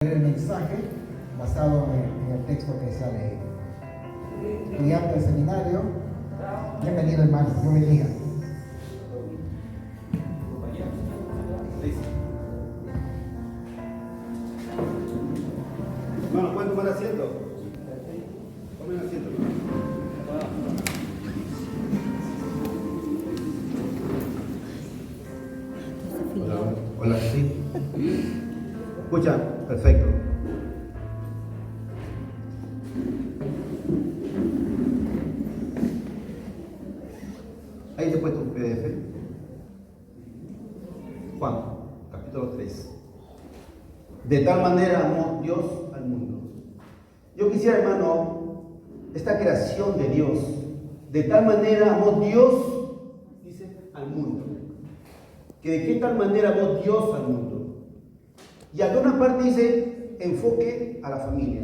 El mensaje basado en el texto que se ha leído. Estudiante del seminario, bienvenido hermano, Dios bendiga. Hermano, ¿pueden tomar asiento? Tomen asiento, hermano. Hola, hola, sí. Escucha, perfecto. Ahí te he puesto un PDF. Juan, capítulo 3. De tal manera amó Dios al mundo. Yo quisiera, hermano, esta creación de Dios, de tal manera amó Dios, dice, al mundo. Que de qué tal manera amó Dios al mundo. Y acá una parte dice, enfoque a la familia.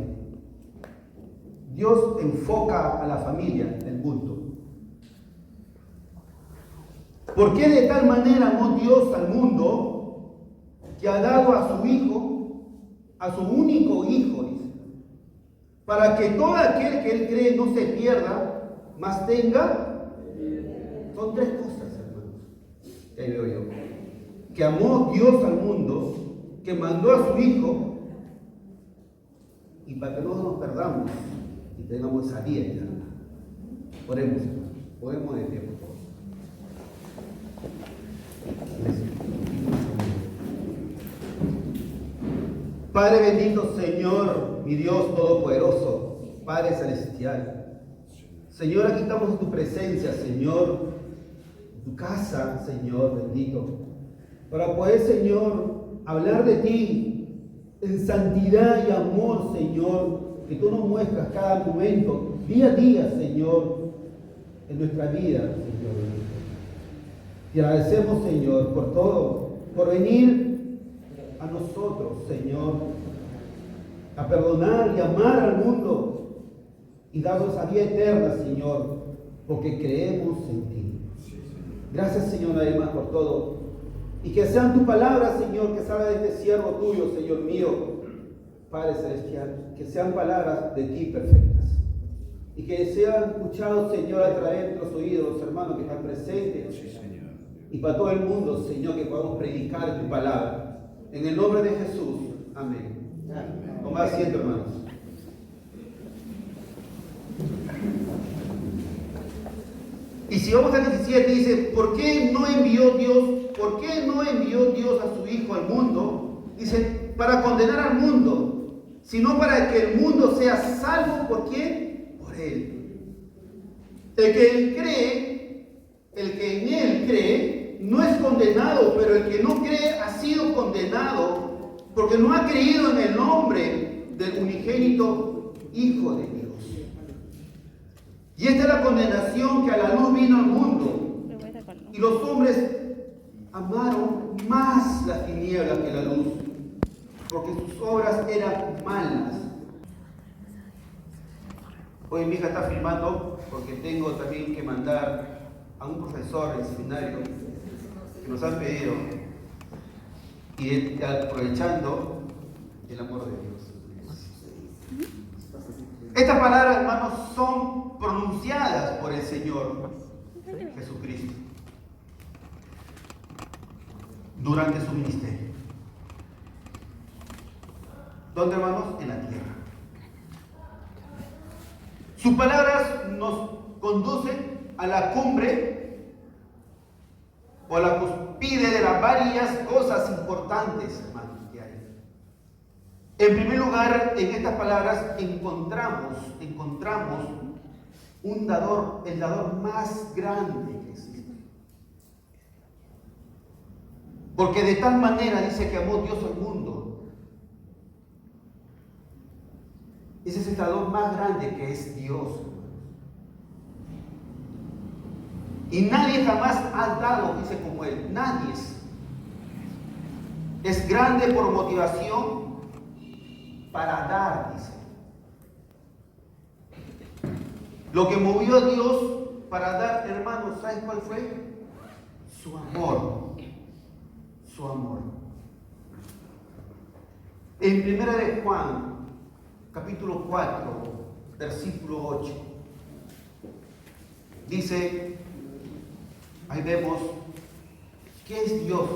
Dios enfoca a la familia, el culto. ¿Por qué de tal manera amó Dios al mundo que ha dado a su Hijo, a su único Hijo, dice, para que todo aquel que Él cree no se pierda, mas tenga? Son tres cosas, hermanos. Ahí veo yo. Que amó Dios al mundo, que mandó a su Hijo, y para que no nos perdamos y tengamos esa vida eterna. Oremos, hermanos. Oremos de pie, por favor. Padre bendito, Señor, mi Dios todopoderoso, Padre celestial. Señor, aquí estamos en tu presencia, Señor, en tu casa, Señor bendito, para poder, Señor, hablar de ti en santidad y amor, Señor, que tú nos muestras cada momento, día a día, Señor, en nuestra vida, Señor bendito. Te agradecemos, Señor, por todo, por venir a nosotros, Señor, a perdonar y amar al mundo y darnos esa vida eterna, Señor, porque creemos en ti. Gracias, Señor, además por todo. Y que sean tus palabras, Señor, que salga de este siervo tuyo, Señor mío, Padre celestial, que sean palabras de ti perfectas. Y que sean escuchados, Señor, a través de los oídos, los hermanos que están presentes. Sí, Señor. Y para todo el mundo, Señor, que podamos predicar tu palabra. En el nombre de Jesús. Amén. Amén. Toma asiento, hermanos. Y si vamos al 17, dice, ¿por qué no envió Dios a su Hijo al mundo? Dice, para condenar al mundo, sino para que el mundo sea salvo. ¿Por quién? Por Él. El que en Él cree, no es condenado, pero el que no cree ha sido condenado, porque no ha creído en el nombre del unigénito Hijo de Dios. Y esta es la condenación, que a la luz vino al mundo, y los hombres amaron más las tinieblas que la luz, porque sus obras eran malas. Hoy mi hija está filmando porque tengo también que mandar a un profesor del seminario que nos han pedido, y aprovechando el amor de Dios. Estas palabras, hermanos, son pronunciadas por el Señor Jesucristo durante su ministerio. ¿Dónde, hermanos? En la tierra. Sus palabras nos conducen a la cumbre o a la cúspide de las varias cosas importantes, hermanos, que hay. En primer lugar, en estas palabras encontramos un dador, el dador más grande que existe. Porque de tal manera dice que amó Dios al mundo. Ese es el dador más grande, que es Dios. Y nadie jamás ha dado, dice, como Él. Nadie es grande por motivación para dar, dice. Lo que movió a Dios para dar, hermanos, ¿sabes cuál fue? Su amor. Su amor. En 1 de Juan, capítulo 4, versículo 8, dice, ahí vemos, ¿qué es Dios?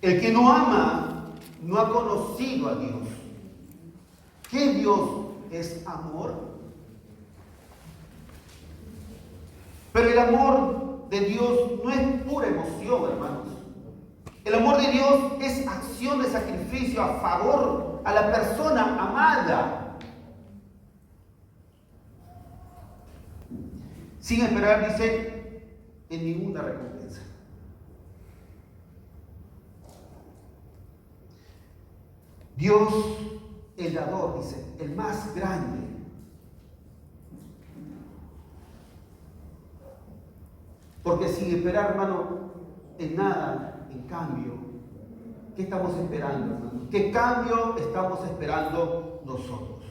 El que no ama no ha conocido a Dios. ¿Qué Dios es amor? Pero el amor de Dios no es pura emoción, hermanos. El amor de Dios es acción de sacrificio a favor a la persona amada. Sin esperar, dice, en ninguna recompensa. Dios, el dador, dice, el más grande. Porque sin esperar, hermano, en nada, en cambio, ¿qué estamos esperando, hermano? ¿Qué cambio estamos esperando nosotros?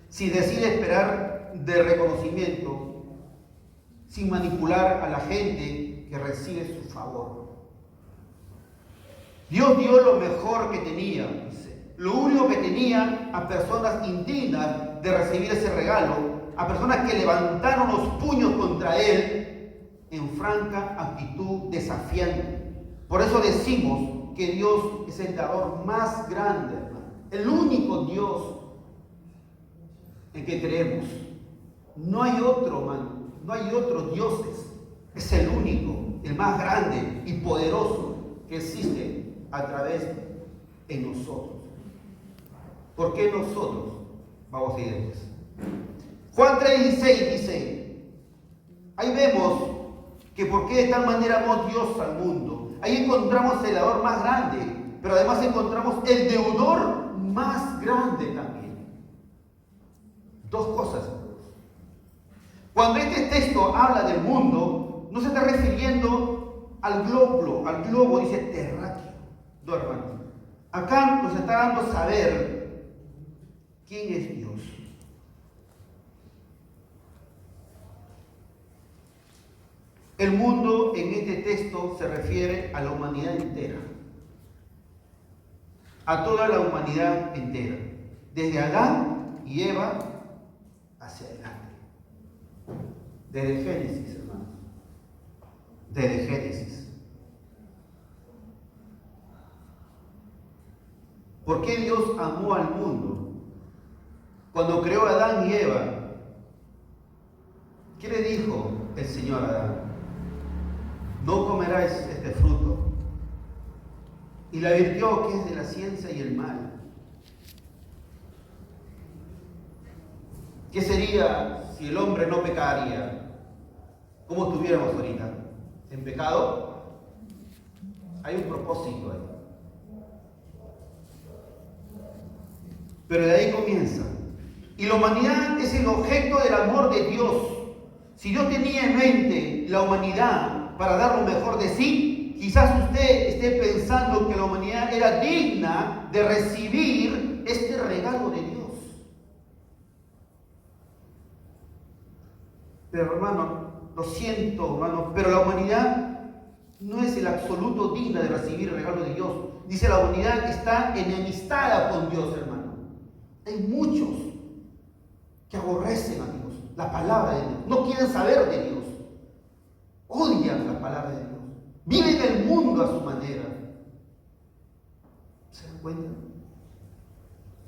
Si decide esperar de reconocimiento, sin manipular a la gente que recibe su favor. Dios dio lo mejor que tenía, dice. Lo único que tenía a personas indignas de recibir ese regalo, a personas que levantaron los puños contra Él en franca actitud desafiante. Por eso decimos que Dios es el dador más grande, hermano. El único Dios en que creemos. No hay otro, hermano. No hay otros dioses. Es el único, el más grande y poderoso que existe a través de nosotros. ¿Por qué nosotros? Vamos a ir después. Juan 3:16 dice, ahí vemos que por qué de tal manera amó Dios al mundo. Ahí encontramos el dador más grande, pero además encontramos el deudor más grande también. Dos cosas. Cuando este texto habla del mundo, no se está refiriendo al globo, dice terráqueo. No, hermano. Acá nos está dando a saber quién es Dios. El mundo en este texto se refiere a la humanidad entera. A toda la humanidad entera. Desde Adán y Eva hacia adelante. Desde Génesis, hermanos. Desde Génesis. ¿Por qué Dios amó al mundo? Cuando creó a Adán y Eva, ¿qué le dijo el Señor a Adán? No comerás este fruto. Y le advirtió que es de la ciencia y el mal. ¿Qué sería si el hombre no pecaría? ¿Cómo estuviéramos ahorita? ¿En pecado? Hay un propósito ahí. Pero de ahí comienza. Y la humanidad es el objeto del amor de Dios. Si Dios tenía en mente la humanidad para dar lo mejor de sí, quizás usted esté pensando que la humanidad era digna de recibir este regalo de Dios. Pero hermano, lo siento, hermano, pero la humanidad no es el absoluto digna de recibir el regalo de Dios. Dice, la humanidad está enemistada con Dios, hermano. Hay muchos que aborrecen a Dios, la palabra de Dios, no quieren saber de Dios, odian la palabra de Dios, viven el mundo a su manera. ¿Se dan cuenta?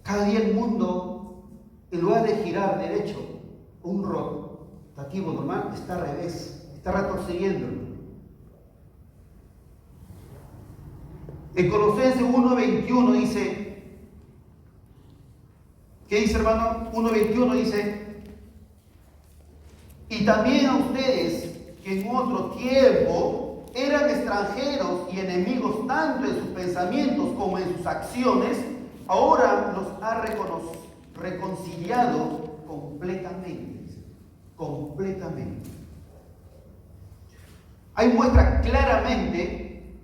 Cada día el mundo, en lugar de girar derecho, un rotativo normal, está al revés, está retrocediendo. En Colosenses 1:21 dice, ¿qué dice, hermano? 1:21 dice, y también a ustedes que en otro tiempo eran extranjeros y enemigos tanto en sus pensamientos como en sus acciones, ahora los ha reconciliado completamente. Completamente. Ahí muestra claramente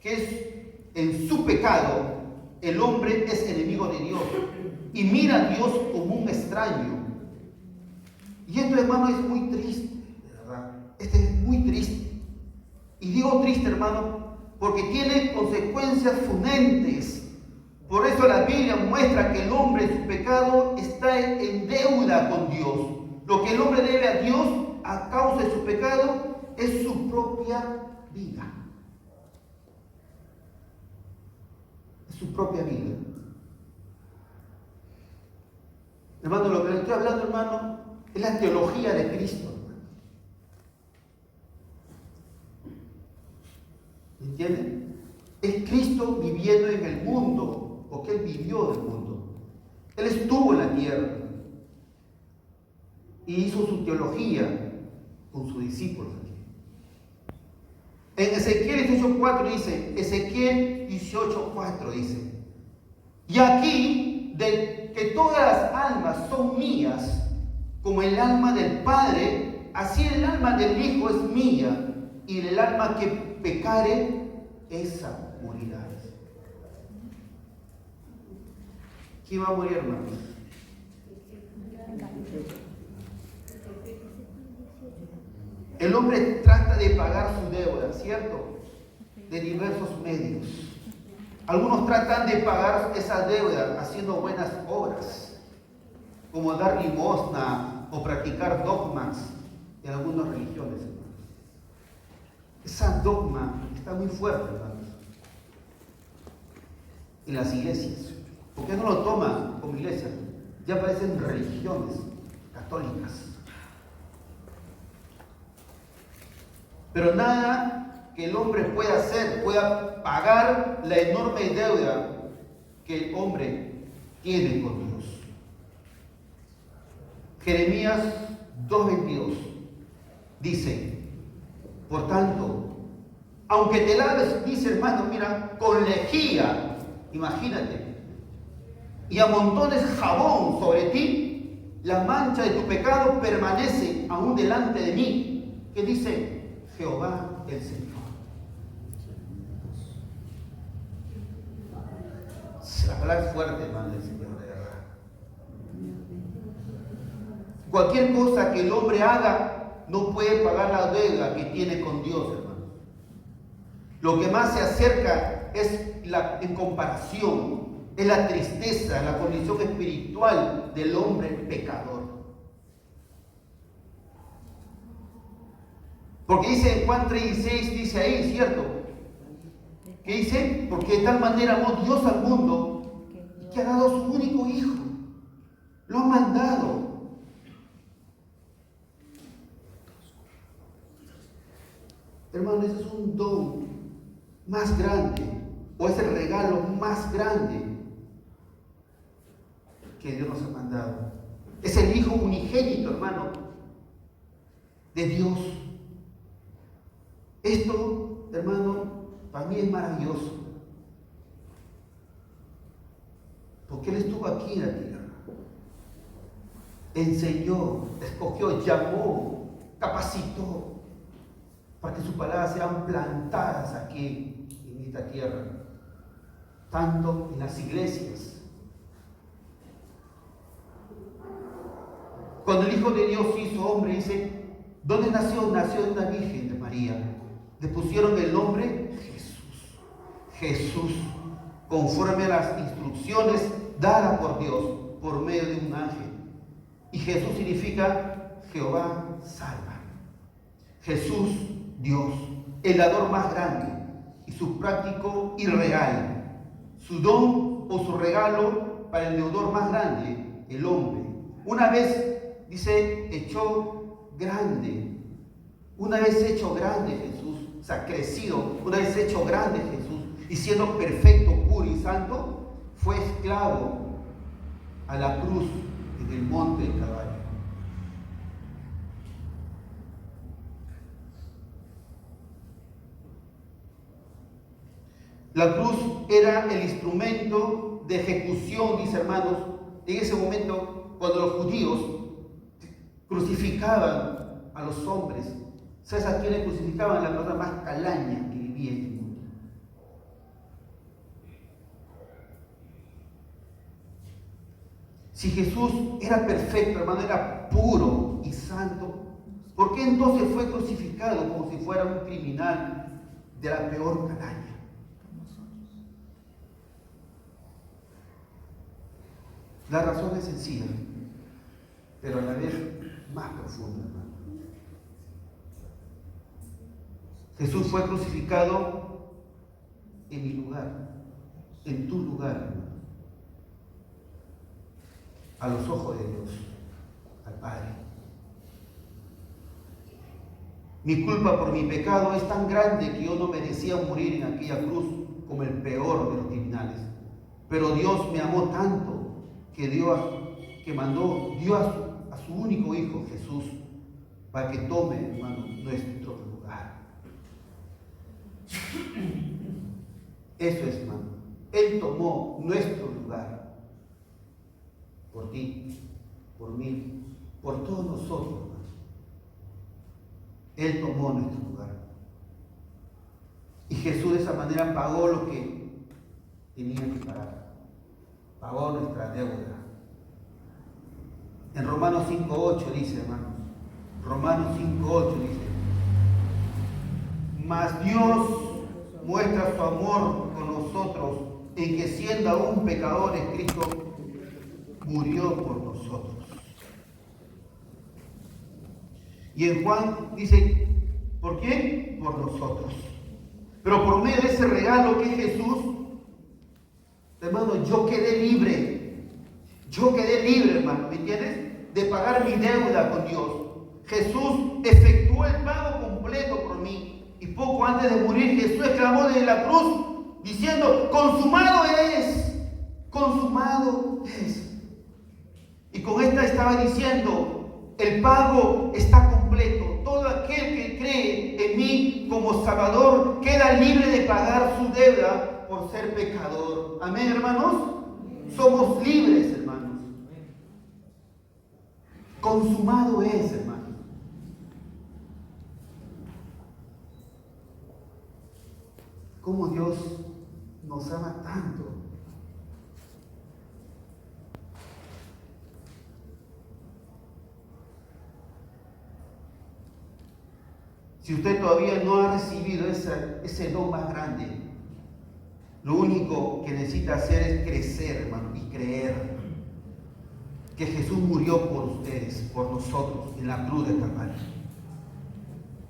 que en su pecado el hombre es enemigo de Dios y mira a Dios como un extraño. Y esto, hermano, es muy triste, de verdad. Este es muy triste. Y digo triste, hermano, porque tiene consecuencias funentes Por eso la Biblia muestra que el hombre en su pecado está en deuda con Dios. Lo que el hombre debe a Dios a causa de su pecado es su propia vida. Es su propia vida. Hermano, lo que le estoy hablando, hermano, es la teología de Cristo. ¿Me entienden? Es Cristo viviendo en el mundo, porque Él vivió del mundo. Él estuvo en la tierra y hizo su teología con sus discípulos. En Ezequiel 18:4 dice, Ezequiel 18:4 dice, y aquí de que todas las almas son mías, como el alma del Padre, así el alma del Hijo es mía, y el alma que pecare, esa morirá. ¿Quién va a morir, hermanos? El hombre trata de pagar su deuda, ¿cierto? De diversos medios. Algunos tratan de pagar esa deuda haciendo buenas obras, como dar limosna o practicar dogmas en algunas religiones, hermanos. Esa dogma está muy fuerte, hermanos, en las iglesias. ¿Por qué no lo toman como iglesia? Ya parecen religiones católicas. Pero nada que el hombre pueda hacer, pueda pagar la enorme deuda que el hombre tiene con Dios. Jeremías 2:22 dice, por tanto, aunque te laves, dice hermano, mira, con lejía, imagínate, y amontones jabón sobre ti, la mancha de tu pecado permanece aún delante de mí. ¿Qué dice? Jehová el Señor. La palabra es fuerte, hermano del Señor, de verdad. Cualquier cosa que el hombre haga no puede pagar la deuda que tiene con Dios, hermano. Lo que más se acerca es en comparación, es la tristeza, la condición espiritual del hombre pecador. Porque dice en Juan 3:16, dice ahí, ¿cierto? ¿Qué dice? Porque de tal manera amó Dios al mundo que ha dado a su único hijo. Lo ha mandado. Hermano, ese es un don más grande, o es el regalo más grande que Dios nos ha mandado. Es el Hijo unigénito, hermano, de Dios. Esto, hermano, para mí es maravilloso. Porque Él estuvo aquí en la tierra. Enseñó, escogió, llamó, capacitó para que sus palabras sean plantadas aquí en esta tierra, tanto en las iglesias. Cuando el Hijo de Dios hizo hombre, dice, ¿dónde nació? Nació de una virgen, de María. Le pusieron el nombre Jesús. Jesús, conforme a las instrucciones dadas por Dios por medio de un ángel. Y Jesús significa Jehová salva. Jesús, Dios, el dador más grande y su práctico y real. Su don o su regalo para el deudor más grande, el hombre. Una vez, dice, echó grande. Una vez hecho grande Jesús, o sea, crecido, una vez hecho grande Jesús, y siendo perfecto, puro y santo, fue esclavo a la cruz en el monte del Calvario. La cruz era el instrumento de ejecución, dice hermanos, en ese momento cuando los judíos crucificaban a los hombres. ¿Sabes a quién le crucificaban? La persona más calaña que vivía en el mundo. Si Jesús era perfecto, hermano, era puro y santo, ¿por qué entonces fue crucificado como si fuera un criminal de la peor calaña? La razón es sencilla, pero a la vez más profunda, hermano. Jesús fue crucificado en mi lugar, en tu lugar, hermano. A los ojos de Dios, al Padre. Mi culpa por mi pecado es tan grande que yo no merecía morir en aquella cruz como el peor de los criminales. Pero Dios me amó tanto que dio a su único Hijo, Jesús, para que tome, hermano, nuestro lugar. Eso es, hermano. Él tomó nuestro lugar. Por ti, por mí, por todos nosotros, hermano. Él tomó nuestro lugar. Y Jesús de esa manera pagó lo que tenía que pagar. Pagó nuestra deuda. En Romanos 5:8 dice, hermanos. Romanos 5:8 dice: mas Dios muestra su amor con nosotros en que siendo aún pecadores, Cristo murió por nosotros. Y en Juan dice, ¿por quién? Por nosotros. Pero por medio de ese regalo que es Jesús, hermano, yo quedé libre. Yo quedé libre, hermano, ¿me entiendes? De pagar mi deuda con Dios. Jesús efectuó el pago completo por mí. Y poco antes de morir, Jesús exclamó desde la cruz, diciendo, consumado es. Consumado es. Y con esta estaba diciendo, el pago está completo. Todo aquel que cree en mí como Salvador queda libre de pagar su deuda por ser pecador. Amén, hermanos. Somos libres, hermanos. Consumado es, hermanos. Cómo Dios nos ama tanto. Si usted todavía no ha recibido ese don más grande, lo único que necesita hacer es crecer, hermano, y creer que Jesús murió por ustedes, por nosotros, en la cruz de Calvario.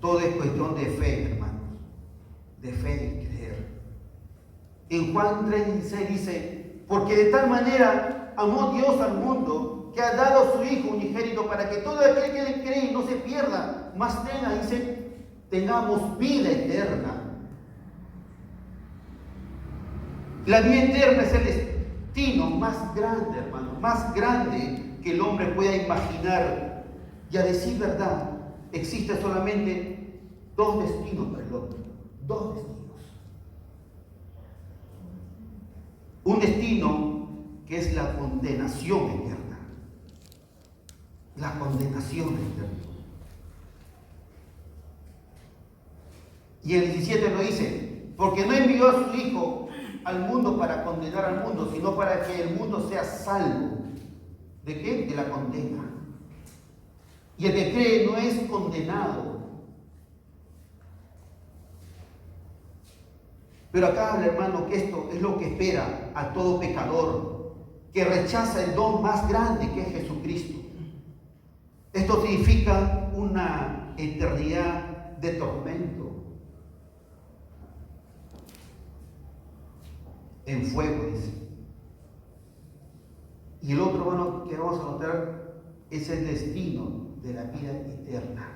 Todo es cuestión de fe, hermanos, de fe y creer. En Juan 3:16 dice, porque de tal manera amó Dios al mundo que ha dado a su Hijo unigénito para que todo aquel que le cree no se pierda, mas tenga, dice, tengamos vida eterna. La vida eterna es el destino más grande, hermano, más grande que el hombre pueda imaginar. Y a decir verdad, existe solamente dos destinos para el hombre. Dos destinos. Un destino que es la condenación eterna. La condenación eterna. Y el 17 lo dice, porque no envió a su Hijo al mundo para condenar al mundo, sino para que el mundo sea salvo. ¿De qué? De la condena. Y el que cree no es condenado. Pero acá habla, hermano, que esto es lo que espera a todo pecador, que rechaza el don más grande que es Jesucristo. Esto significa una eternidad de tormento. En fuego, dice. Y el otro, hermano, que vamos a notar es el destino de la vida eterna.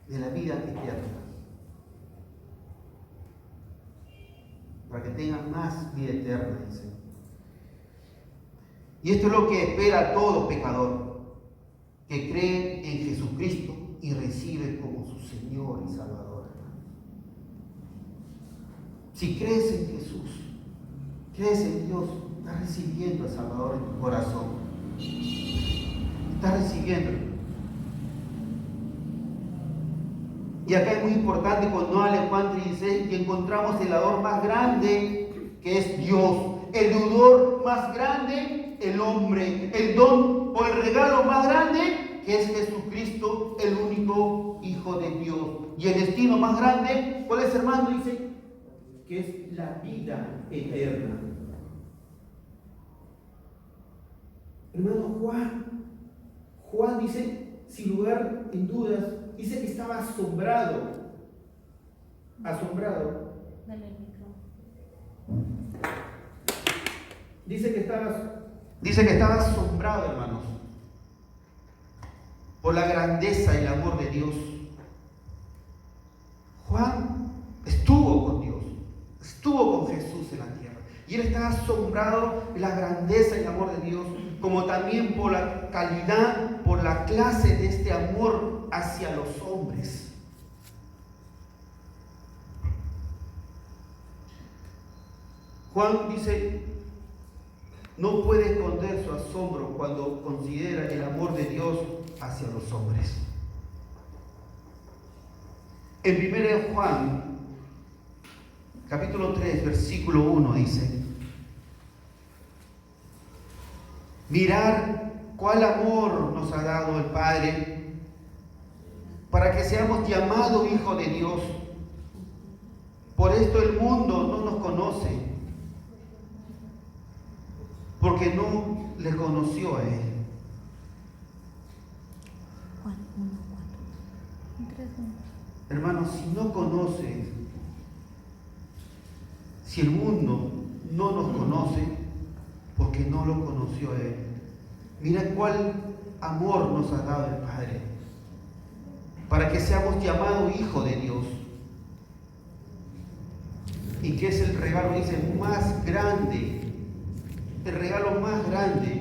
De la vida eterna. Para que tengan más vida eterna, dice. Y esto es lo que espera a todo pecador que cree en Jesucristo y recibe como su Señor y Salvador. Si crees en Jesús, crees en Dios, estás recibiendo al Salvador en tu corazón. Estás recibiendo. Y acá es muy importante cuando habla en Juan 3:16 que encontramos el dador más grande, que es Dios. El deudor más grande, el hombre. El don o el regalo más grande, que es Jesucristo, el único Hijo de Dios. Y el destino más grande, ¿cuál es, hermano? Dice que es la vida eterna. Hermano Juan dice, sin lugar en dudas, dice que estaba asombrado. Dale el micrófono. Dice que estaba asombrado, hermanos, por la grandeza y el amor de Dios. Juan estuvo con Dios, estuvo con Jesús en la tierra, y él estaba asombrado de la grandeza y el amor de Dios, como también por la calidad, por la clase de este amor hacia los hombres. Juan dice, no puede esconder su asombro cuando considera el amor de Dios hacia los hombres. En 1 Juan, capítulo 3, versículo 1 dice, mirar cuál amor nos ha dado el Padre para que seamos llamados hijos de Dios. Por esto el mundo no nos conoce, porque no le conoció a Él. Juan 1:4. Hermanos, si no conoces, si el mundo no nos conoce, porque no lo conoció a Él. Mira cuál amor nos ha dado el Padre, para que seamos llamados hijos de Dios. Y que es el regalo, dice, más grande, el regalo más grande,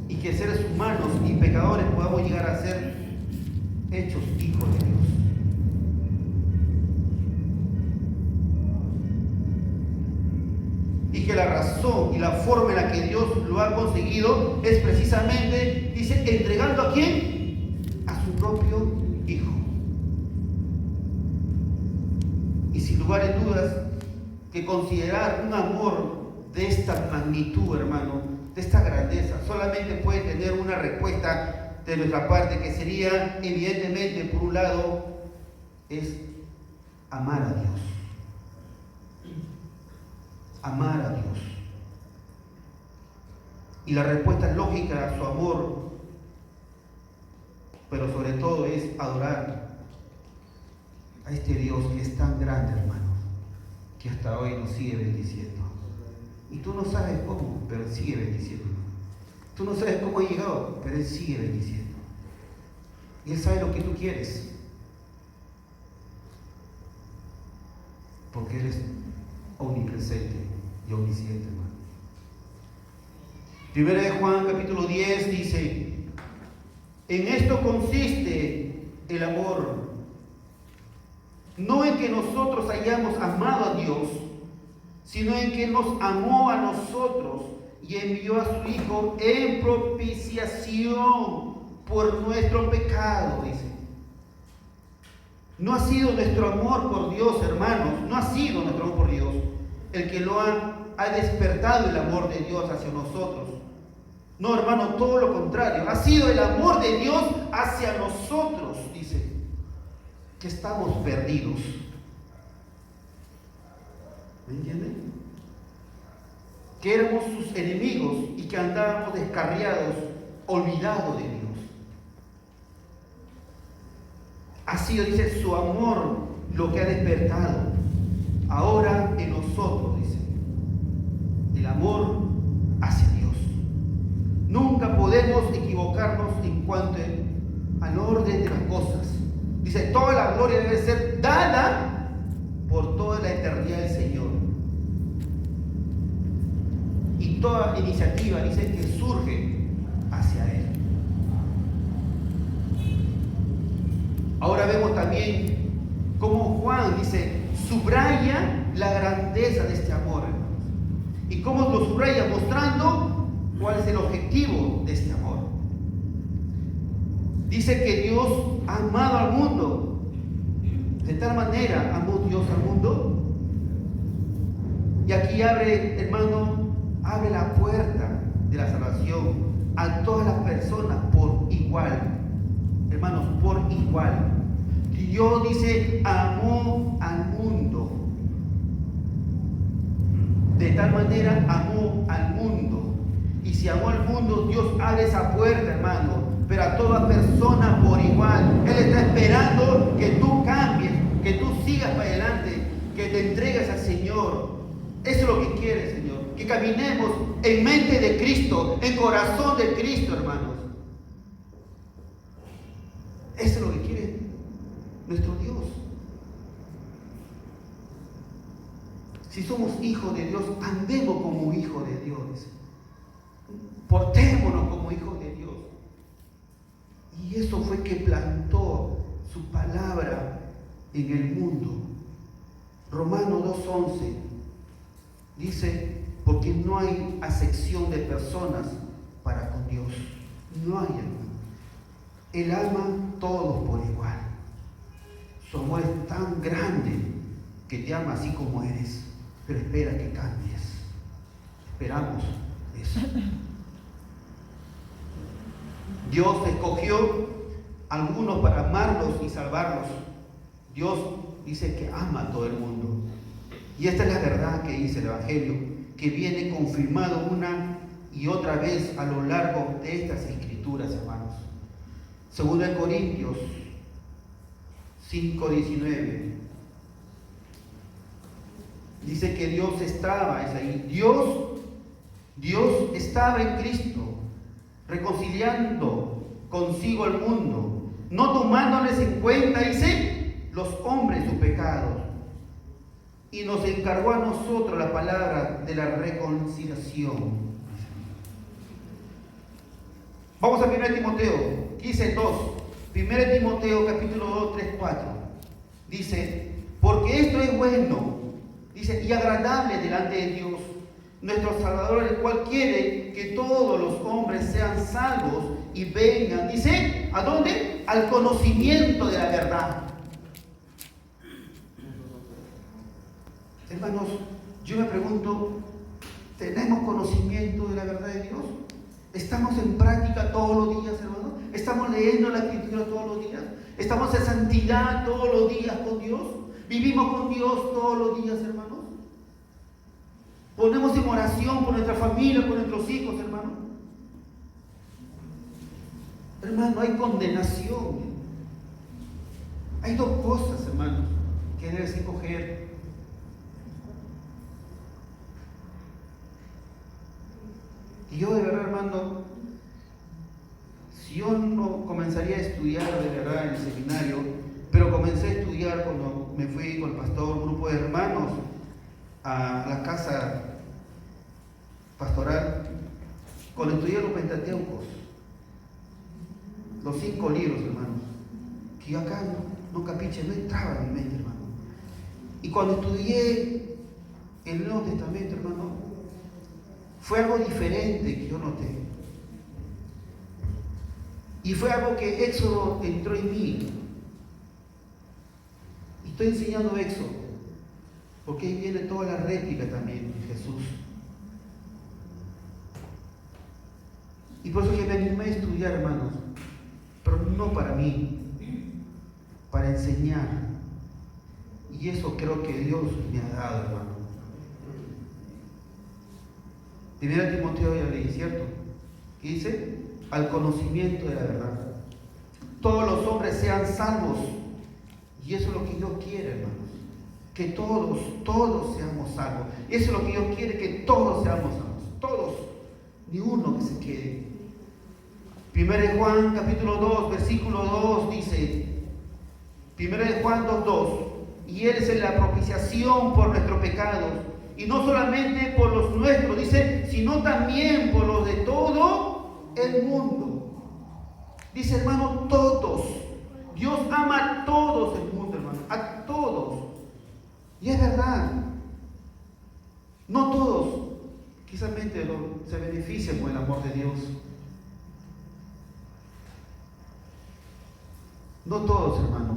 y que seres humanos y pecadores podamos llegar a ser hechos hijos de Dios. Y que la razón y la forma en la que Dios lo ha conseguido es precisamente, dice, entregando ¿a quién? A su propio Hijo. Y sin lugar a dudas, que considerar un amor de esta magnitud, hermano, de esta grandeza, solamente puede tener una respuesta de nuestra parte, que sería, evidentemente, por un lado, es amar a Dios. Amar a Dios. Y la respuesta lógica a su amor, pero sobre todo, es adorar a este Dios que es tan grande, hermano, que hasta hoy nos sigue bendiciendo. Y tú no sabes cómo, pero Él sigue bendiciendo. Tú no sabes cómo ha llegado, pero Él sigue bendiciendo. Y Él sabe lo que tú quieres, porque Él es omnipresente y omnisciente, hermano. 1 Juan capítulo 10 dice, en esto consiste el amor, no en que nosotros hayamos amado a Dios, sino en que nos amó a nosotros y envió a su Hijo en propiciación por nuestro pecado, dice. No ha sido nuestro amor por Dios, hermanos, no ha sido nuestro amor por Dios el que lo ha despertado el amor de Dios hacia nosotros. No, hermano, todo lo contrario, ha sido el amor de Dios hacia nosotros, dice, que estamos perdidos. ¿Me entienden? Que éramos sus enemigos y que andábamos descarriados, olvidados de Dios. Ha sido, dice, su amor lo que ha despertado ahora en nosotros, dice, el amor hacia Dios. Nunca podemos equivocarnos en cuanto al orden de las cosas. Dice, toda la gloria debe ser dada por toda la eternidad del Señor. Y toda iniciativa, dice, que surge hacia Él. Ahora vemos también cómo Juan, dice, subraya la grandeza de este amor, hermanos. Y cómo lo subraya mostrando cuál es el objetivo de este amor. Dice que Dios ha amado al mundo. De tal manera amó Dios al mundo. Y aquí abre, hermano, abre la puerta de la salvación a todas las personas por igual. Hermanos, por igual. Dios, dice, amó al mundo. De tal manera amó al mundo. Y si amó al mundo, esa puerta, hermano, pero a toda persona por igual. Él está esperando que tú cambies, que tú sigas para adelante, que te entregues al Señor. Eso es lo que quiere, Señor. Que caminemos en mente de Cristo, en corazón de Cristo, hermanos. Eso es lo que quiere nuestro Dios. Si somos hijos de Dios, andemos como hijos de Dios. Portémonos como hijos de Dios. Y eso fue que plantó su palabra en el mundo. Romanos 2:11 dice, porque no hay acepción de personas para con Dios. No hay, hermano. Él ama a todos por igual. Su amor es tan grande que te ama así como eres, pero espera que cambies. Esperamos eso. Dios escogió a algunos para amarlos y salvarlos. Dios dice que ama a todo el mundo. Y esta es la verdad que dice el Evangelio, que viene confirmado una y otra vez a lo largo de estas escrituras, hermanos. 2 Corintios 5:19 dice que Dios estaba, es ahí, Dios estaba en Cristo, reconciliando consigo el mundo, no tomándoles en cuenta, dice, los hombres sus pecados, y nos encargó a nosotros la palabra de la reconciliación. Vamos a 1 Timoteo, dice 2, 1 Timoteo capítulo 2, 3, 4, dice, porque esto es bueno, dice, y agradable delante de Dios, nuestro Salvador, el cual quiere que todos los hombres sean salvos y vengan, dice, ¿a dónde? Al conocimiento de la verdad. Hermanos, yo me pregunto, ¿tenemos conocimiento de la verdad de Dios? ¿Estamos en práctica todos los días, hermanos? ¿Estamos leyendo la Escritura todos los días? ¿Estamos en santidad todos los días con Dios? ¿Vivimos con Dios todos los días, hermanos? ¿Ponemos en oración por nuestra familia, por nuestros hijos, hermanos? Hermano, hay condenación. Hay dos cosas, hermanos, que debes escoger. Y yo de verdad, hermano, si yo no comenzaría a estudiar de verdad en el seminario, pero comencé a estudiar cuando me fui con el pastor, un grupo de hermanos, a la casa pastoral, cuando estudié los Pentateucos, los 5 libros, hermanos, que yo acá no capiche, no entraba en mi mente, hermano. Y cuando estudié el Nuevo Testamento, hermano, fue algo diferente que yo noté. Y fue algo que Éxodo entró en mí. Y estoy enseñando Éxodo, porque ahí viene toda la réplica también de Jesús. Y por eso que me animé a estudiar, hermanos, pero no para mí, para enseñar. Y eso creo que Dios me ha dado, hermano. 1 Timoteo ya leí, ¿cierto? ¿Qué dice? Al conocimiento de la verdad. Todos los hombres sean salvos. Y eso es lo que Dios quiere, hermanos. Que todos seamos salvos. Eso es lo que Dios quiere, que todos seamos salvos. Todos. Ni uno que se quede. 1 Juan capítulo 2, versículo 2 dice, 1 Juan 2:2, y Él es la propiciación por nuestros pecados, y no solamente por los nuestros, dice, sino también por los de todo el mundo. Dice, hermano, todos. Dios ama a todos el mundo, hermano, a todos. Y es verdad. No todos, quizás se benefician con el amor de Dios. No todos, hermano.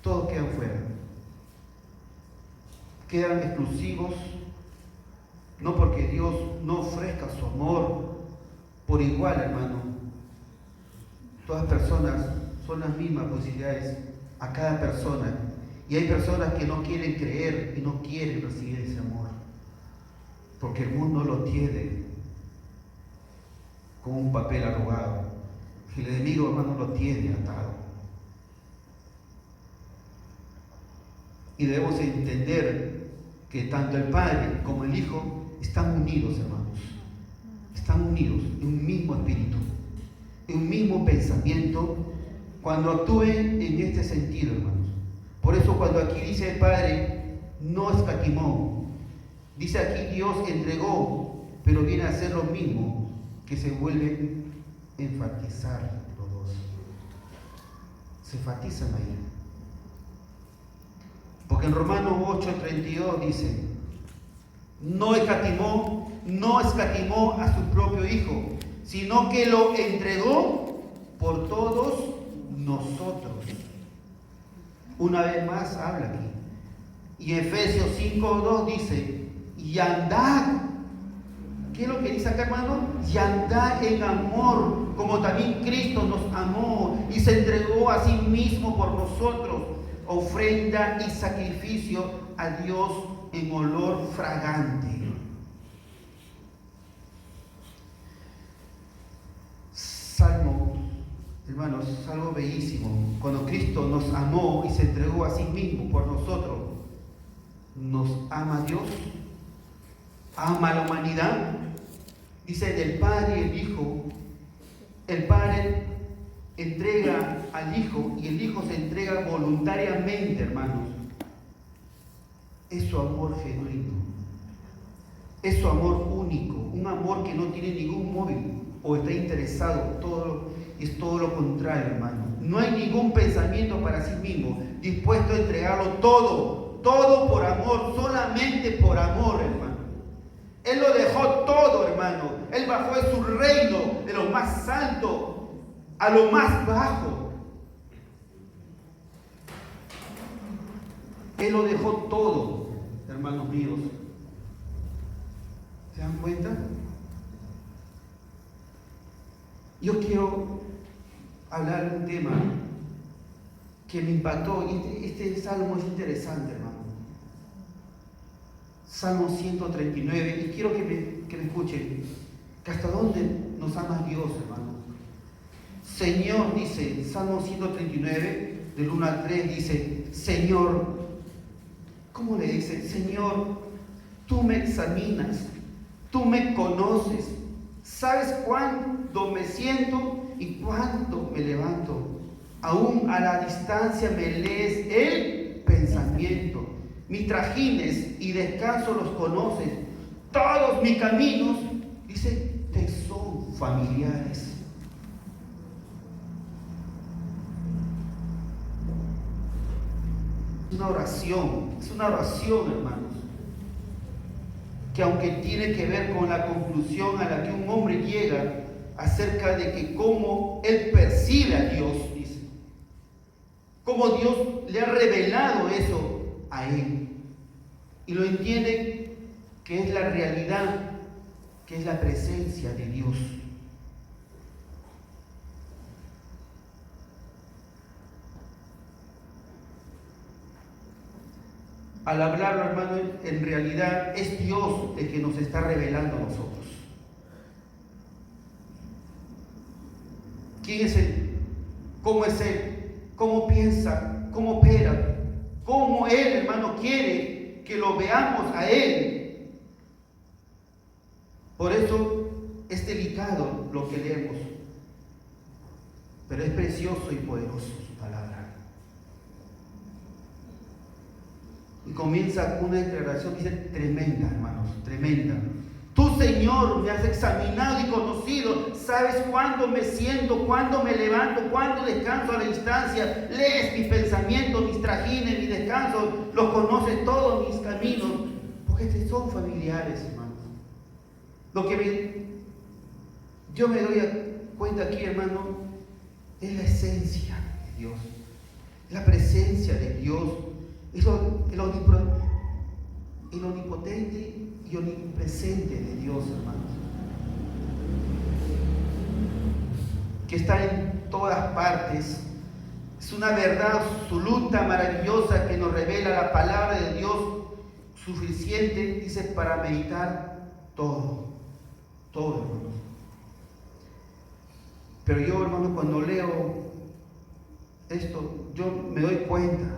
Todos quedan fuera. Quedan exclusivos, no porque Dios no ofrezca su amor por igual, hermano. Todas personas son las mismas posibilidades a cada persona. Y hay personas que no quieren creer y no quieren recibir ese amor, porque el mundo lo tiene. con un papel arrugado. El enemigo, hermano, lo tiene atado. Y debemos entender que tanto el Padre como el Hijo están unidos, hermanos. Están unidos en un mismo espíritu, en un mismo pensamiento, cuando actúen en este sentido, hermanos. Por eso cuando aquí dice el Padre, no escatimó. Dice aquí Dios entregó, pero viene a hacer lo mismo, que se vuelve a enfatizar los dos. Se enfatizan ahí. Porque en Romanos 8:32 dice, no escatimó a su propio Hijo, sino que lo entregó por todos nosotros. Una vez más habla aquí. Y Efesios 5:2 dice, y andad. ¿Qué es lo que dice acá, hermano? Y andad en amor, como también Cristo nos amó y se entregó a sí mismo por nosotros, ofrenda y sacrificio a Dios en olor fragante. Salmo, hermanos, es algo bellísimo. Cuando Cristo nos amó y se entregó a sí mismo por nosotros, nos ama Dios, ama a la humanidad. Dice del Padre y el Hijo. El Padre entrega al Hijo y el Hijo se entrega voluntariamente, hermanos. Es su amor genuino, es su amor único, un amor que no tiene ningún móvil o está interesado, es todo lo contrario, hermano. No hay ningún pensamiento para sí mismo, dispuesto a entregarlo todo por amor, solamente por amor, hermano. Él lo dejó todo, hermano. Él bajó de su reino, de lo más alto a lo más bajo. Él lo dejó todo, hermanos míos. ¿Se dan cuenta? Yo quiero hablar de un tema que me impactó. Este salmo es interesante, hermano. Salmo 139, y quiero que me escuchen, que hasta dónde nos ama Dios, hermano. Señor, dice, Salmo 139, del 1 al 3, dice, Señor, ¿cómo le dice? Señor, tú me examinas, tú me conoces, sabes cuándo me siento y cuándo me levanto. Aún a la distancia me lees el pensamiento. Mis trajines y descanso los conoces. Todos mis caminos, dice, te son familiares. Es una oración, hermanos, que aunque tiene que ver con la conclusión a la que un hombre llega acerca de que cómo él percibe a Dios, dice, cómo Dios le ha revelado eso a él. Y lo entiende que es la realidad, que es la presencia de Dios. Al hablarlo, hermano, en realidad es Dios el que nos está revelando a nosotros. ¿Quién es Él? ¿Cómo es Él? ¿Cómo piensa? ¿Cómo opera? ¿Cómo Él, hermano, quiere que lo veamos a Él? Por eso es delicado lo que leemos, pero es precioso y poderoso su palabra. Y comienza una declaración, dice, tremenda, hermanos, tremenda. Tú, Señor, me has examinado y conocido, sabes cuándo me siento, cuándo me levanto, cuándo descanso a la distancia, lees mis pensamientos, mis trajines, mis descansos, los conoces todos mis caminos, porque te son familiares, hermanos. Lo que yo me doy cuenta aquí, hermano, es la esencia de Dios, la presencia de Dios. Es el omnipotente y omnipresente de Dios, hermanos, que está en todas partes. Es una verdad absoluta, maravillosa, que nos revela la palabra de Dios, suficiente, dice, para meditar todo, hermanos. Pero yo, hermano, cuando leo esto, yo me doy cuenta,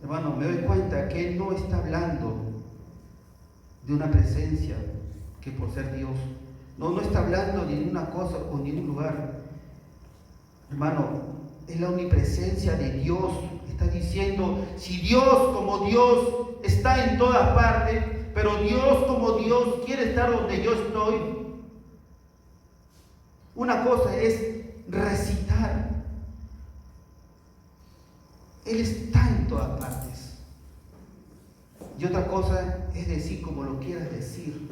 hermano, me doy cuenta que Él no está hablando de una presencia que por ser Dios, no está hablando de ninguna cosa o ningún lugar. Hermano, es la omnipresencia de Dios. Está diciendo, si Dios como Dios está en todas partes, pero Dios como Dios quiere estar donde yo estoy. Una cosa es recitar. Él está en todas partes. Y otra cosa es decir como lo quieras decir.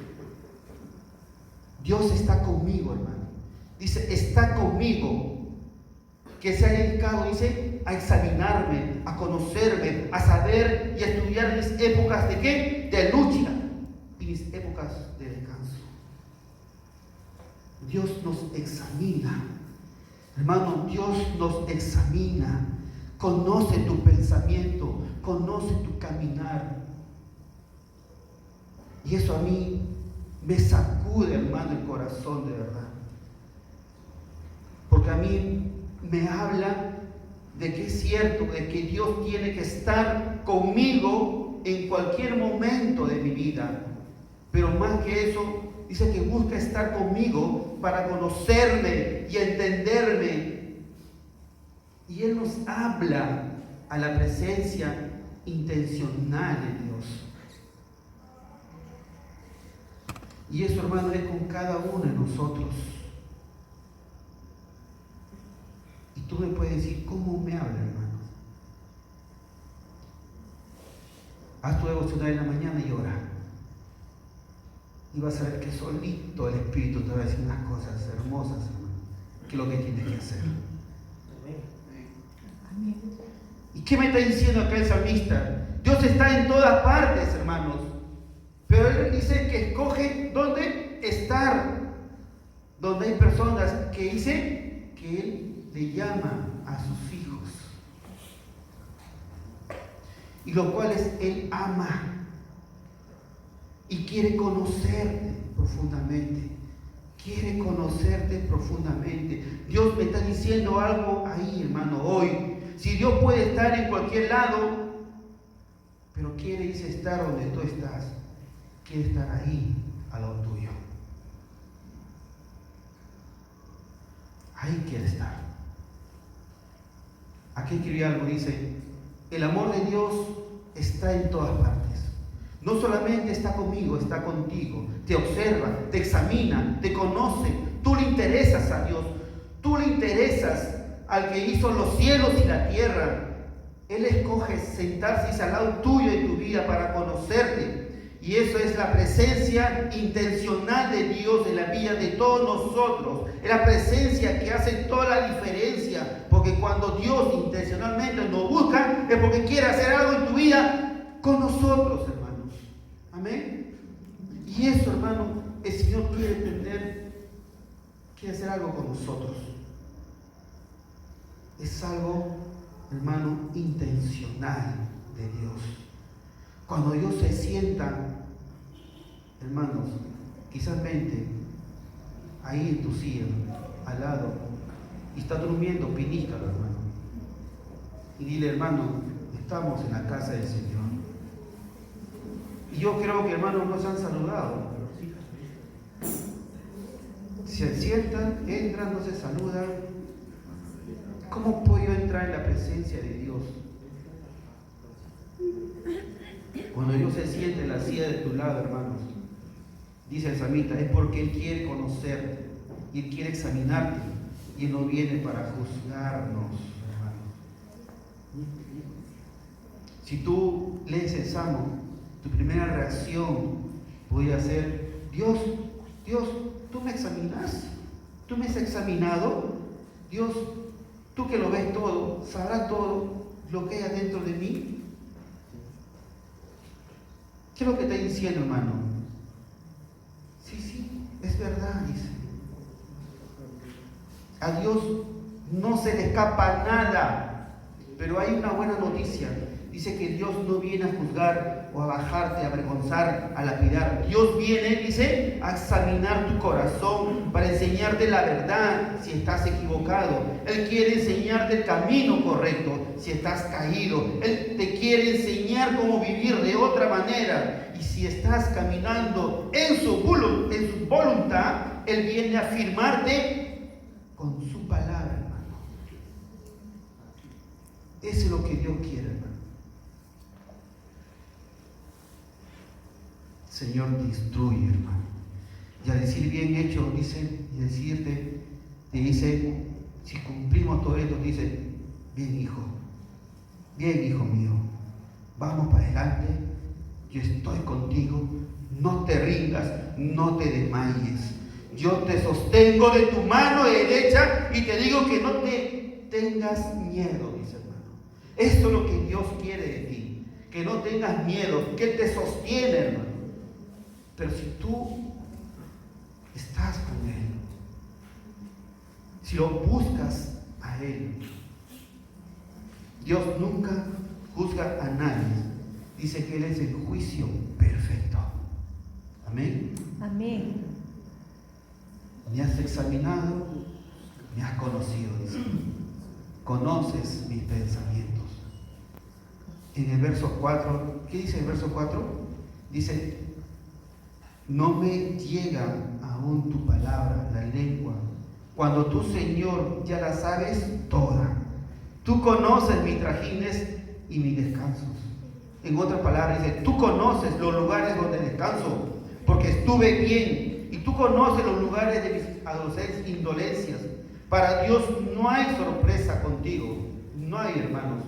Dios está conmigo, hermano. Dice, está conmigo. Que se ha dedicado, dice, a examinarme, a conocerme, a saber y a estudiar mis épocas de ¿qué? De lucha y mis épocas de descanso. Dios nos examina. Hermano, Dios nos examina. Conoce tu pensamiento, conoce tu caminar. Y eso a mí me sacude, hermano, el corazón de verdad. Porque a mí me habla de que es cierto, de que Dios tiene que estar conmigo en cualquier momento de mi vida. Pero más que eso, dice que busca estar conmigo para conocerme y entenderme. Y Él nos habla a la presencia intencional de Dios. Y eso, hermano, es con cada uno de nosotros. Y tú me puedes decir, ¿cómo me habla, hermano? Haz tu devocional en la mañana y ora. Y vas a ver que solito el Espíritu te va a decir unas cosas hermosas, hermano, que es lo que tienes que hacer. ¿Y qué me está diciendo acá el salmista? Dios está en todas partes, hermanos. Pero Él dice que escoge dónde estar. Donde hay personas que dice que Él le llama a sus hijos. Y los cuales Él ama. Y quiere conocerte profundamente. Quiere conocerte profundamente. Dios me está diciendo algo ahí, hermano, hoy. Si Dios puede estar en cualquier lado, pero quiere, dice, estar donde tú estás. Quiere estar ahí, al lado tuyo. Ahí quiere estar. Aquí escribí algo, dice, el amor de Dios está en todas partes. No solamente está conmigo, está contigo. Te observa, te examina, te conoce. Tú le interesas a Dios. Tú le interesas al que hizo los cielos y la tierra. Él escoge sentarse al lado tuyo en tu vida para conocerte. Y eso es la presencia intencional de Dios en la vida de todos nosotros. Es la presencia que hace toda la diferencia. Porque cuando Dios intencionalmente nos busca, es porque quiere hacer algo en tu vida con nosotros, hermanos. Amén. Y eso, hermano, el Señor quiere entender, quiere hacer algo con nosotros. Es algo, hermano, intencional de Dios. Cuando Dios se sienta, hermanos, quizás mente ahí en tu silla, al lado, y está durmiendo, pinícalo, hermano. Y dile, hermano, estamos en la casa del Señor. Y yo creo que, hermanos, nos han saludado. Se sientan, entran, no se saludan. ¿Cómo puedo yo entrar en la presencia de Dios? Cuando Dios se siente en la silla de tu lado, hermanos, dice el salmista, es porque Él quiere conocerte y Él quiere examinarte y Él no viene para juzgarnos, hermanos. Si tú lees el Salmo, tu primera reacción podría ser, Dios, tú me examinas, tú me has examinado, Dios, tú que lo ves todo, sabrás todo lo que hay adentro de mí. ¿Qué es lo que está diciendo, hermano? Sí, es verdad, dice. A Dios no se le escapa nada, pero hay una buena noticia. Dice que Dios no viene a juzgar o a bajarte, a avergonzar, a lapidar. Dios viene, dice, a examinar tu corazón para enseñarte la verdad si estás equivocado. Él quiere enseñarte el camino correcto si estás caído. Él te quiere enseñar cómo vivir de otra manera. Y si estás caminando en su voluntad, Él viene a afirmarte con su palabra, hermano. Eso es lo que Dios quiere, hermano. Señor, destruye, hermano. Y al decir bien hecho, dice, y decirte, te dice, si cumplimos todo esto, dice, bien hijo mío, vamos para adelante, yo estoy contigo, no te rindas, no te desmayes. Yo te sostengo de tu mano derecha y te digo que no te tengas miedo, dice, hermano. Esto es lo que Dios quiere de ti, que no tengas miedo, que Él te sostiene, hermano. Pero si tú estás con Él, si lo buscas a Él, Dios nunca juzga a nadie. Dice que Él es el juicio perfecto. Amén. Amén. Me has examinado, me has conocido, dice. Conoces mis pensamientos. En el verso 4, ¿qué dice el verso 4? Dice, no me llega aún tu palabra, la lengua, cuando tú, Señor, ya la sabes toda. Tú conoces mis trajines y mis descansos. En otras palabras dice, tú conoces los lugares donde descanso, porque estuve bien, y tú conoces los lugares de mis indolencias. Para Dios no hay sorpresa contigo, no hay, hermanos.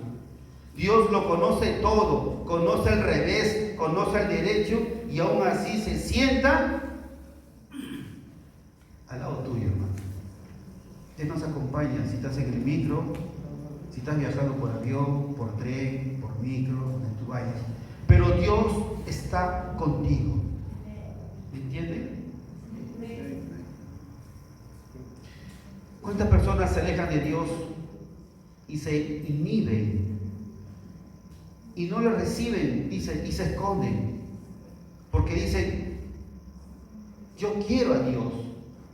Dios lo conoce todo, conoce el revés, conoce el derecho, y aún así se sienta al lado tuyo, hermano. Él nos acompaña si estás en el micro, si estás viajando por avión, por tren, por micro, donde tú vayas. Pero Dios está contigo. ¿Me entienden? ¿Cuántas personas se alejan de Dios y se inhiben y no le reciben, dicen, y se esconden? Porque dicen, yo quiero a Dios.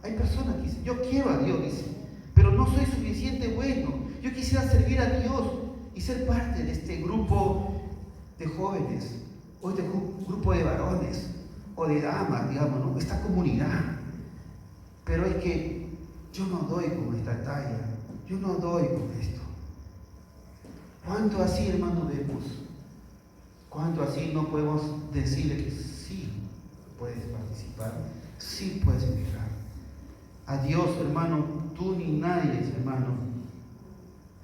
Hay personas que dicen, yo quiero a Dios, dicen, pero no soy suficiente bueno. Yo quisiera servir a Dios y ser parte de este grupo de jóvenes, o este grupo de varones, o de damas, digamos, ¿no? Esta comunidad. Pero es que yo no doy con esta talla, yo no doy con esto. ¿Cuánto así, hermano, vemos? ¿Cuánto así no podemos decirle que sí puedes participar, sí puedes entrar? A Dios, hermano, tú ni nadie, hermano,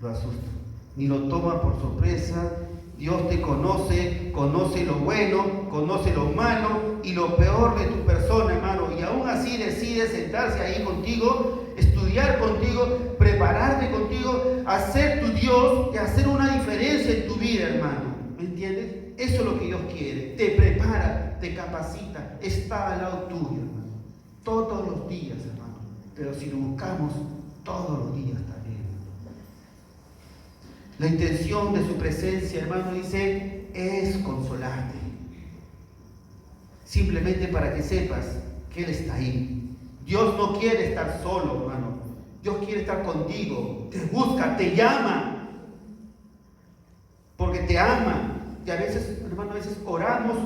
lo asusta, ni lo toma por sorpresa. Dios te conoce, conoce lo bueno, conoce lo malo y lo peor de tu persona, hermano, y aún así decide sentarse ahí contigo, estudiar contigo, prepararte contigo, hacer tu Dios y hacer una diferencia en tu vida, hermano. ¿Me entiendes? Eso es lo que Dios quiere. Te prepara, te capacita, está al lado tuyo, hermano. Todos los días, hermano. Pero si lo buscamos todos los días también. La intención de su presencia, hermano, dice, es consolarte. Simplemente para que sepas que Él está ahí. Dios no quiere estar solo, hermano. Dios quiere estar contigo. Te busca, te llama. Porque te ama. Y a veces, hermano, a veces oramos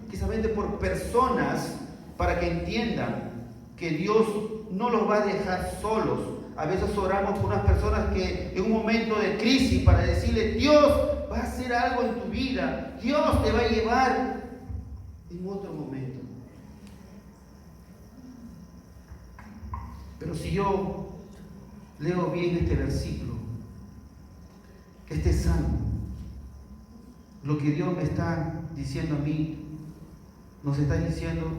precisamente por personas para que entiendan que Dios no los va a dejar solos. A veces oramos por unas personas que en un momento de crisis para decirle, Dios va a hacer algo en tu vida, Dios te va a llevar en otro momento. Pero si yo leo bien este versículo, este salmo, lo que Dios me está diciendo a mí, nos está diciendo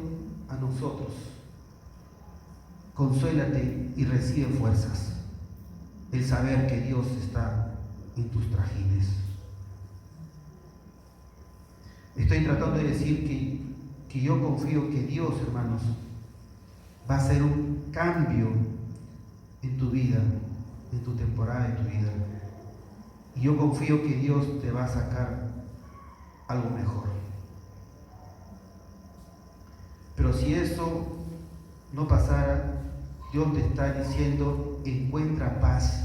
a nosotros: consuélate y recibe fuerzas, el saber que Dios está en tus trajines. Estoy tratando de decir que yo confío que Dios, hermanos, va a hacer un cambio en tu vida, en tu temporada de tu vida. Y yo confío que Dios te va a sacar algo mejor. Pero si eso no pasara, Dios te está diciendo, encuentra paz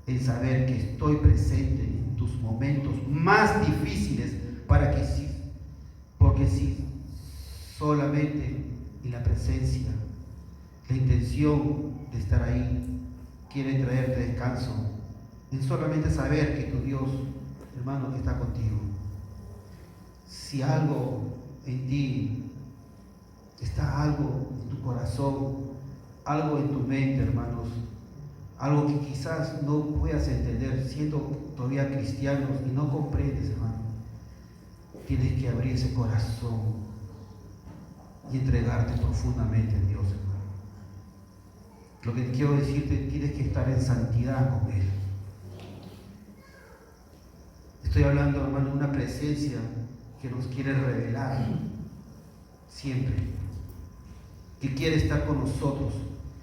en saber que estoy presente en tus momentos más difíciles porque si solamente en la presencia, la intención de estar ahí quiere traerte descanso, en solamente saber que tu Dios, hermano, está contigo. Si algo en ti está, algo en tu corazón, algo en tu mente, hermanos, algo que quizás no puedas entender siendo todavía cristianos y no comprendes, hermano, tienes que abrir ese corazón y entregarte profundamente a Dios, hermano. Lo que quiero decirte, tienes que estar en santidad con Él. Estoy hablando, hermano, de una presencia que nos quiere revelar siempre, que quiere estar con nosotros,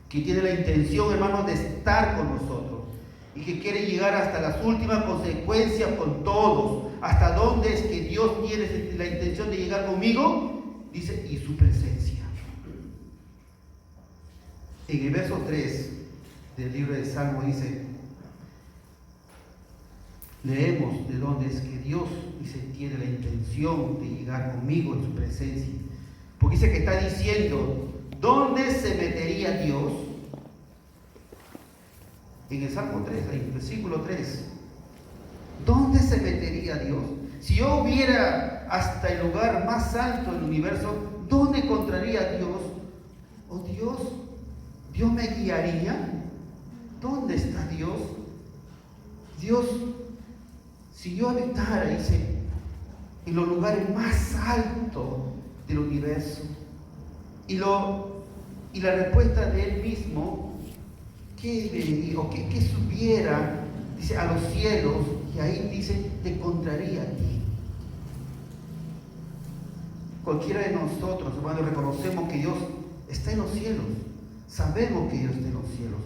que tiene la intención, hermano, de estar con nosotros y que quiere llegar hasta las últimas consecuencias con todos. ¿Hasta dónde es que Dios tiene la intención de llegar conmigo? Dice, y su presencia. En el verso 3 del libro de Salmo dice, leemos de dónde es que Dios, dice, tiene la intención de llegar conmigo en su presencia. Porque dice que está diciendo, ¿dónde se metería Dios? En el Salmo 3, en el versículo 3. ¿Dónde se metería Dios? Si yo hubiera hasta el lugar más alto del universo, ¿dónde encontraría a Dios? Oh Dios, ¿Dios me guiaría? ¿Dónde está Dios? Dios, si yo habitara, dice, en los lugares más altos del universo, y la respuesta de Él mismo, ¿qué le dijo? Que subiera, dice, a los cielos, y ahí dice, te encontraría a ti. Cualquiera de nosotros, hermanos, reconocemos que Dios está en los cielos. Sabemos que Dios está en los cielos.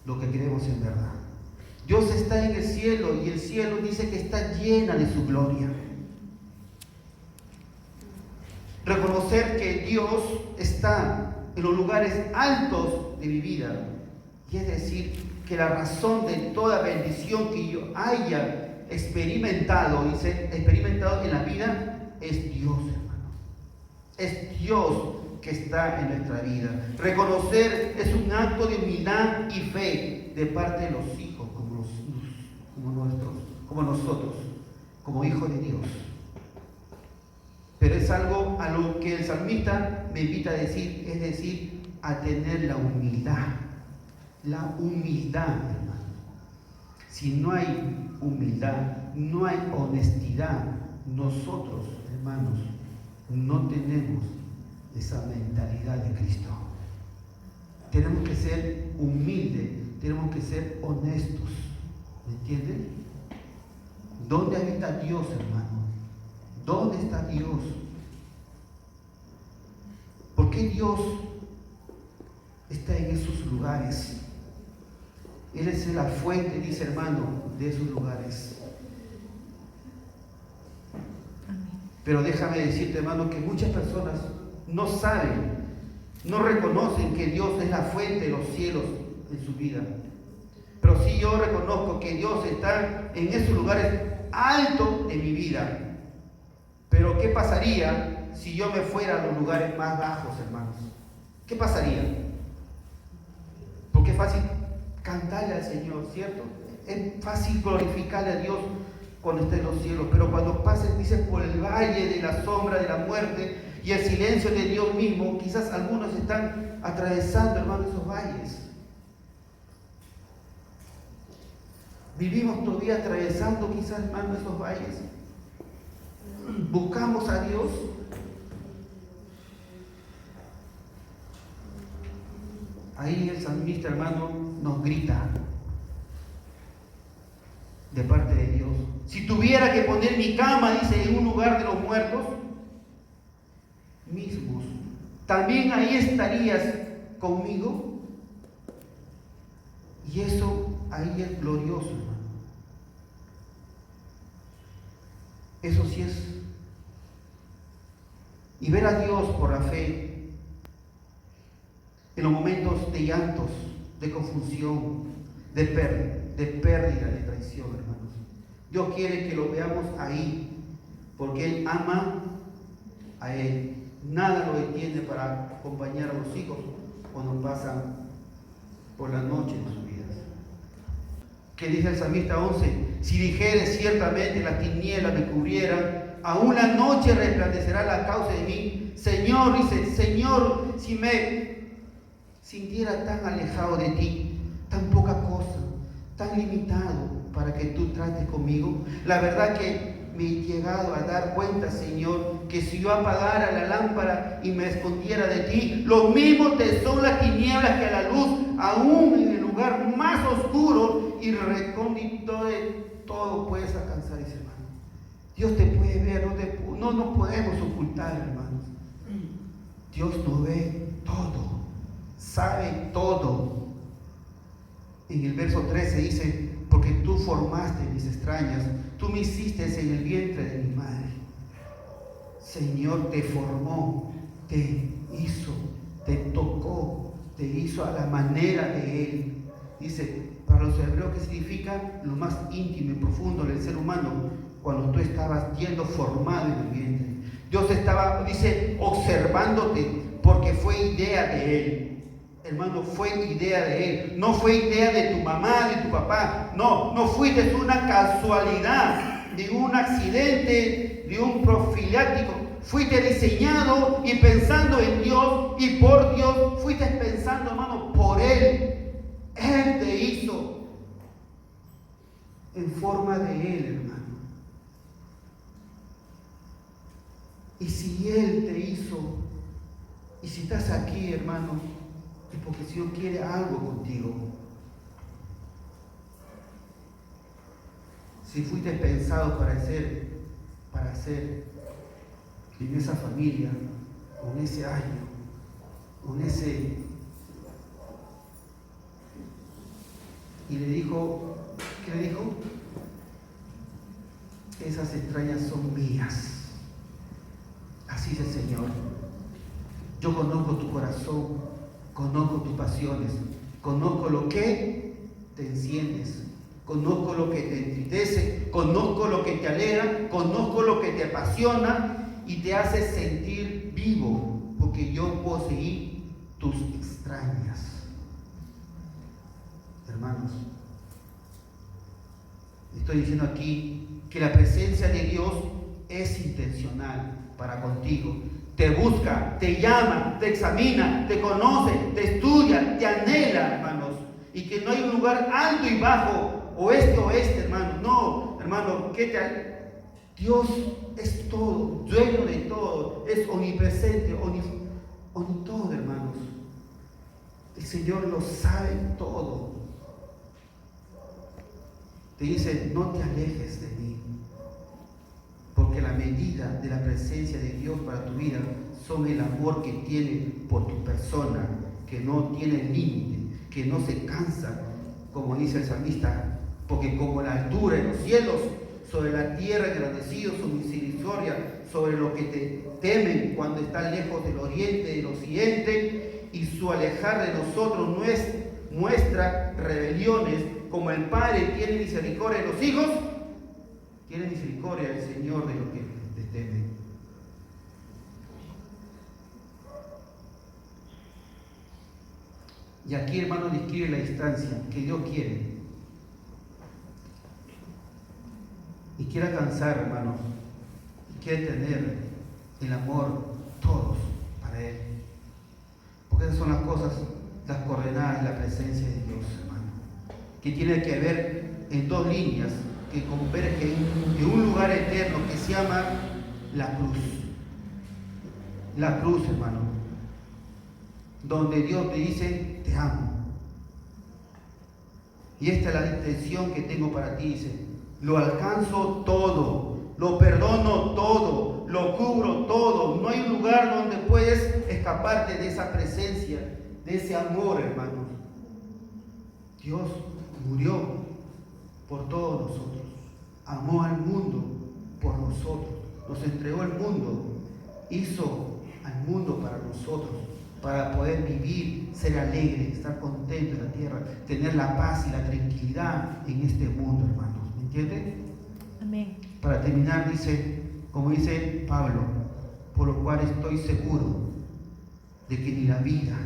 Lo que creemos en verdad. Dios está en el cielo y el cielo dice que está llena de su gloria. Reconocer que Dios está en los lugares altos de mi vida. Y es decir, que la razón de toda bendición que yo haya experimentado en la vida es Dios, hermano. Es Dios que está en nuestra vida. Reconocer es un acto de humildad y fe de parte de los hijos como nosotros, como hijos de Dios. Pero es algo a lo que el salmista me invita a decir, es decir, a tener la humildad. La humildad, hermano. Si no hay humildad, no hay honestidad, nosotros, hermanos, no tenemos esa mentalidad de Cristo. Tenemos que ser humildes, tenemos que ser honestos. ¿Me entienden? ¿Dónde habita Dios, hermano? ¿Dónde está Dios? ¿Por qué Dios está en esos lugares? Él es la fuente, dice, hermano, de esos lugares. Pero déjame decirte, hermano, que muchas personas no saben, no reconocen que Dios es la fuente de los cielos en su vida. Pero sí yo reconozco que Dios está en esos lugares altos en mi vida. Pero ¿qué pasaría si yo me fuera a los lugares más bajos, hermanos? ¿Qué pasaría? Porque es fácil cantarle al Señor, ¿cierto? Es fácil glorificarle a Dios cuando está en los cielos, pero cuando pases, dice, por el valle de la sombra de la muerte y el silencio de Dios mismo, quizás algunos están atravesando, hermano, esos valles. Vivimos todavía atravesando quizás, hermano, esos valles. Buscamos a Dios. Ahí el salmista, hermano, nos grita de parte de Dios. Si tuviera que poner mi cama, dice, en un lugar de los muertos mismos, ¿también ahí estarías conmigo? Y eso ahí es glorioso, hermano. Eso sí es y ver a Dios por la fe en los momentos de llantos, de confusión, de pérdida, de traición, hermanos. Dios quiere que lo veamos ahí, porque Él ama a Él. Nada lo detiene para acompañar a los hijos cuando pasan por la noche de sus vidas. Que dice el Salmista 11: si dijere ciertamente las tinieblas me cubrieran, aún la noche resplandecerá la causa de mí. Señor, dice, Señor, si me sintiera tan alejado de ti, tan poca cosa, tan limitado para que tú trates conmigo. La verdad que me he llegado a dar cuenta, Señor, que si yo apagara la lámpara y me escondiera de ti, lo mismo te son las tinieblas que la luz, aún en el lugar más oscuro y recóndito de todo puedes alcanzar, dice, hermano. Dios te puede ver, no nos podemos ocultar, hermanos. Dios nos ve todo, sabe todo. En el verso 13 dice: porque tú formaste mis extrañas, tú me hiciste en el vientre de mi madre. Señor, te formó, te hizo, te tocó, te hizo a la manera de Él. Dice, para los hebreos, ¿qué significa? Lo más íntimo y profundo del ser humano, cuando tú estabas siendo formado en el vientre. Dios estaba, dice, observándote, porque fue idea de Él. Hermano, fue idea de Él. No fue idea de tu mamá, de tu papá. No fuiste una casualidad, de un accidente, de un profiláctico. Fuiste diseñado y pensando en Dios y por Dios. Fuiste pensando, hermano, por Él. Él te hizo en forma de Él, hermano. Y si Él te hizo, y si estás aquí, hermano, es porque si Dios quiere algo contigo. Si fuiste pensado para ser en esa familia, con ese año, con ese... Y le dijo, ¿qué le dijo? Esas extrañas son mías. Así dice el Señor. Yo conozco tu corazón, conozco tus pasiones, conozco lo que te enciendes, conozco lo que te entristece, conozco lo que te alegra, conozco lo que te apasiona y te hace sentir vivo, porque yo poseí tus extrañas. Hermanos, estoy diciendo aquí que la presencia de Dios es intencional para contigo. Te busca, te llama, te examina, te conoce, te estudia, te anhela, hermanos. Y que no hay un lugar alto y bajo, oeste, hermanos. No, hermano, Dios es todo, dueño de todo, es omnipresente, todo, hermanos. El Señor lo sabe todo. Te dice, no te alejes de mí. Porque la medida de la presencia de Dios para tu vida son el amor que tiene por tu persona, que no tiene límite, que no se cansa, como dice el salmista, porque como la altura en los cielos, sobre la tierra engrandecido su misericordia, sobre lo que te temen cuando están lejos del oriente y del occidente, y su alejar de nosotros muestra rebeliones, como el Padre tiene misericordia de los hijos, tiene misericordia el Señor de los que te temen. Y aquí, hermano, describe la distancia que Dios quiere. Y quiere alcanzar, hermanos, y quiere tener el amor todos para Él. Porque esas son las cosas, las coordenadas de la presencia de Dios, hermano. Que tiene que ver en dos líneas que convergen en un lugar eterno que se llama la cruz. La cruz, hermano, donde Dios te dice, te amo. Y esta es la intención que tengo para ti, dice, lo alcanzo todo, lo perdono todo, lo cubro todo. No hay un lugar donde puedes escaparte de esa presencia, de ese amor, hermano. Dios murió por todos nosotros, amó al mundo por nosotros, nos entregó el mundo, hizo mundo para nosotros, para poder vivir, ser alegre, estar contento en la tierra, tener la paz y la tranquilidad en este mundo, hermanos. ¿Me entienden? Amén. Para terminar, dice, como dice Pablo, por lo cual estoy seguro de que ni la vida,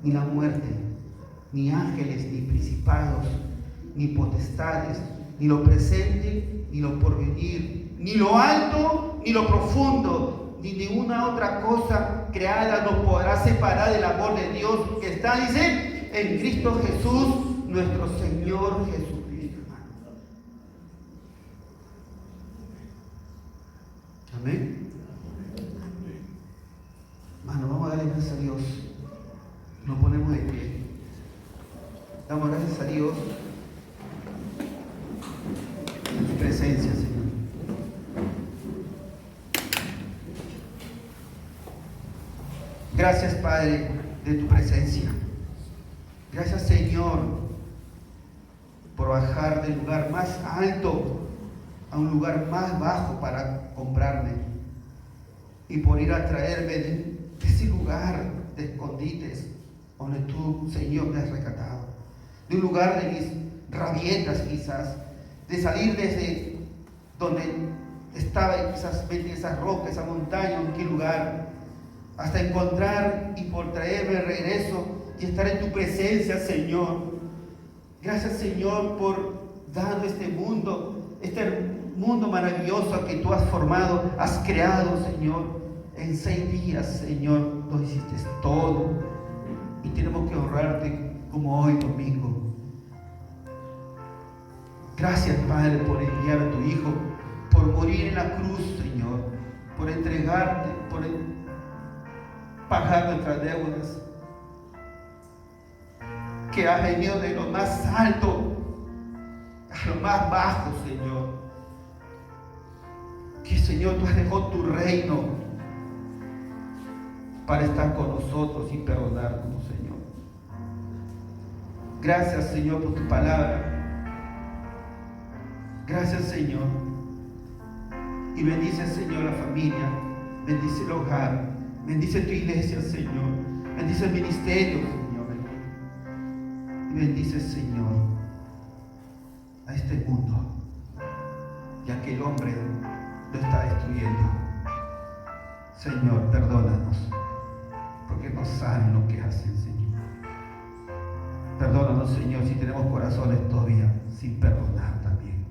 ni la muerte, ni ángeles, ni principados, ni potestades, ni lo presente, ni lo porvenir, ni lo alto, ni lo profundo, ni ninguna otra cosa creada nos podrá separar del amor de Dios que está, dice, en Cristo Jesús, nuestro Señor Jesucristo, hermano. Amén. Hermano, vamos a darle gracias a Dios. Nos ponemos de pie. Damos gracias a Dios en su presencia, Señor. Gracias, Padre, de tu presencia. Gracias, Señor, por bajar del lugar más alto a un lugar más bajo para comprarme y por ir a traerme de ese lugar de escondites donde tú, Señor, me has rescatado, de un lugar de mis rabietas quizás, de salir desde donde estaba quizás en esa roca, esa montaña, en qué lugar, hasta encontrar y por traerme de regreso y estar en tu presencia, Señor. Gracias, Señor, por darnos este mundo maravilloso que tú has formado, has creado, Señor. En 6 días, Señor, lo hiciste todo. Y tenemos que honrarte como hoy, domingo. Gracias, Padre, por enviar a tu Hijo, por morir en la cruz, Señor, por entregarte, por pagar nuestras deudas, que has venido de lo más alto a lo más bajo, Señor. Que, Señor, tú has dejado tu reino para estar con nosotros y perdonarnos, Señor. Gracias, Señor, por tu palabra. Gracias, Señor. Y bendice, Señor, la familia. Bendice el hogar. Bendice tu iglesia, Señor. Bendice el ministerio, Señor. Y bendice, Señor, a este mundo, ya que el hombre lo está destruyendo. Señor, perdónanos, porque no saben lo que hacen, Señor. Perdónanos, Señor, si tenemos corazones todavía sin perdonar también.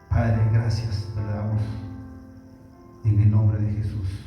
Padre, gracias te damos en el nombre de Jesús.